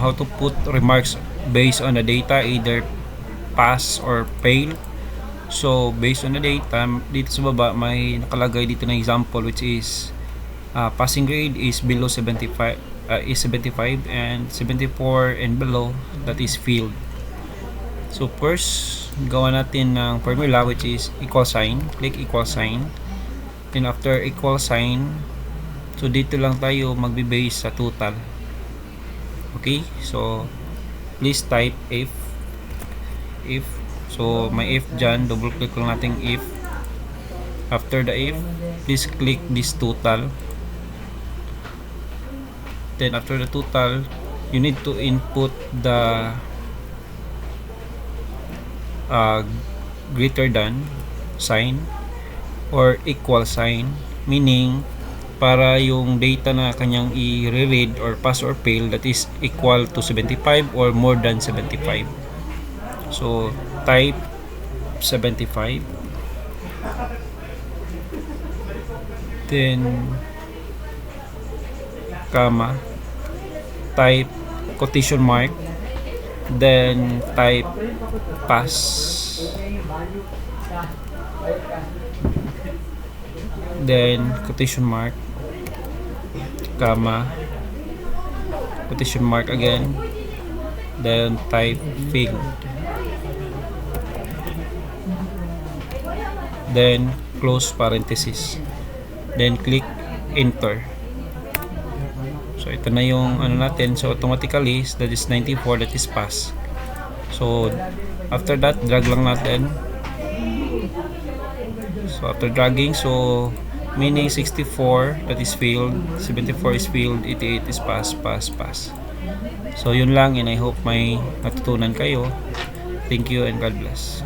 how to put remarks based on the data, either pass or fail. So based on the data, dito sa baba may nakalagay dito na example, which is passing grade is below 75, is 75, and 74 and below, that is failed. So first, gawa natin ng formula, which is equal sign. Click equal sign. Then after equal sign, so dito lang tayo magbe-base sa total. Okay, so please type if. So may if dyan, double click lang natin if. After the if, please click this total. Then after the total, you need to input the greater than sign or equal sign, meaning para yung data na kanyang i-read or pass or fail, that is equal to 75 or more than 75. So type 75, then comma, type quotation mark, then type pass, then quotation mark, comma, quotation mark again, then type failed, then close parenthesis, then click enter. So ito na yung ano natin. So automatically that is 94, that is pass. So after that, drag lang natin. So after dragging, so meaning 64, that is failed, 74 is failed, 88 is pass. So yun lang, and I hope may natutunan kayo. Thank you and God bless.